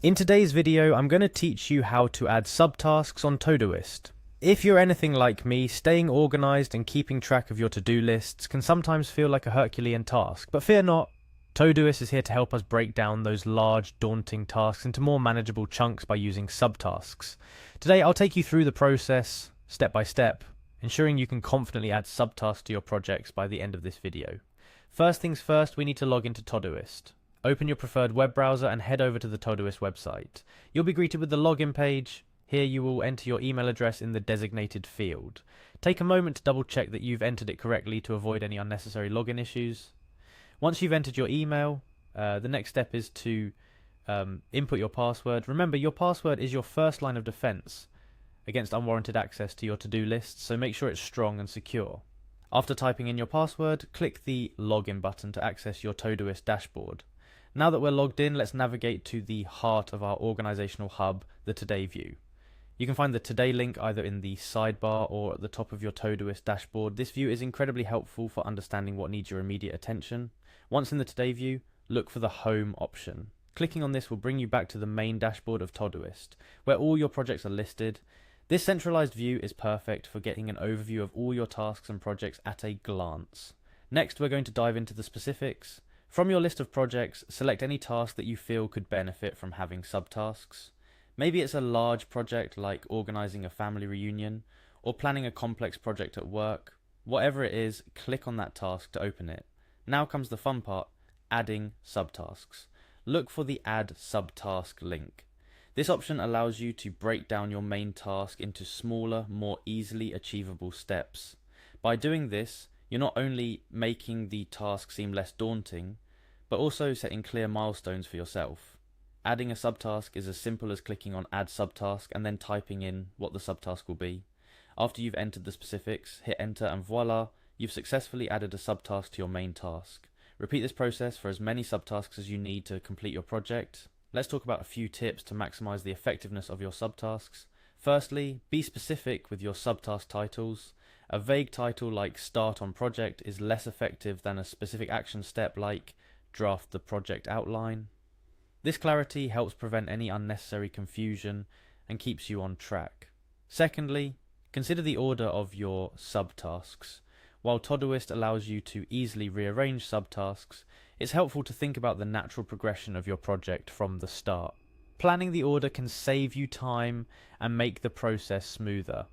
In today's video, I'm going to teach you how to add subtasks on Todoist. If you're anything like me, staying organized and keeping track of your to-do lists can sometimes feel like a Herculean task, but fear not, Todoist is here to help us break down those large, daunting tasks into more manageable chunks by using subtasks. Today, I'll take you through the process, step by step, ensuring you can confidently add subtasks to your projects by the end of this video. First things first, we need to log into Todoist. Open your preferred web browser and head over to the Todoist website. You'll be greeted with the login page. Here you will enter your email address in the designated field. Take a moment to double check that you've entered it correctly to avoid any unnecessary login issues. Once you've entered your email, the next step is to input your password. Remember, your password is your first line of defense against unwarranted access to your to-do lists, so make sure it's strong and secure. After typing in your password, click the login button to access your Todoist dashboard. Now that we're logged in, let's navigate to the heart of our organizational hub, the Today view. You can find the Today link either in the sidebar or at the top of your Todoist dashboard. This view is incredibly helpful for understanding what needs your immediate attention. Once in the Today view, look for the Home option. Clicking on this will bring you back to the main dashboard of Todoist, where all your projects are listed. This centralized view is perfect for getting an overview of all your tasks and projects at a glance. Next, we're going to dive into the specifics. From your list of projects, select any task that you feel could benefit from having subtasks. Maybe it's a large project like organizing a family reunion or planning a complex project at work. Whatever it is, click on that task to open it. Now comes the fun part, adding subtasks. Look for the Add Subtask link. This option allows you to break down your main task into smaller, more easily achievable steps. By doing this, you're not only making the task seem less daunting, but also setting clear milestones for yourself. Adding a subtask is as simple as clicking on Add Subtask and then typing in what the subtask will be. After you've entered the specifics, hit enter and voila, you've successfully added a subtask to your main task. Repeat this process for as many subtasks as you need to complete your project. Let's talk about a few tips to maximize the effectiveness of your subtasks. Firstly, be specific with your subtask titles. A vague title like Start on Project is less effective than a specific action step like Draft the Project Outline. This clarity helps prevent any unnecessary confusion and keeps you on track. Secondly, consider the order of your subtasks. While Todoist allows you to easily rearrange subtasks, it's helpful to think about the natural progression of your project from the start. Planning the order can save you time and make the process smoother.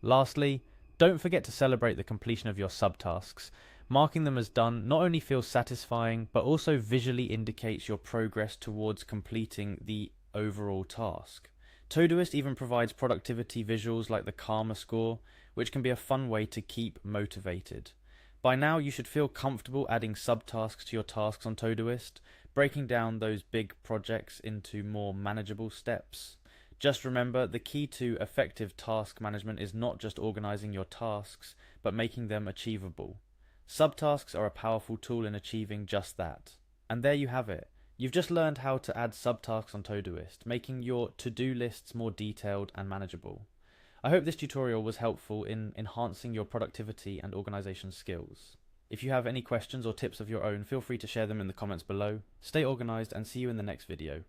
Lastly, don't forget to celebrate the completion of your subtasks. Marking them as done not only feels satisfying, but also visually indicates your progress towards completing the overall task. Todoist even provides productivity visuals like the Karma score, which can be a fun way to keep motivated. By now, you should feel comfortable adding subtasks to your tasks on Todoist, breaking down those big projects into more manageable steps. Just remember, the key to effective task management is not just organizing your tasks, but making them achievable. Subtasks are a powerful tool in achieving just that. And there you have it. You've just learned how to add subtasks on Todoist, making your to-do lists more detailed and manageable. I hope this tutorial was helpful in enhancing your productivity and organization skills. If you have any questions or tips of your own, feel free to share them in the comments below. Stay organized and see you in the next video.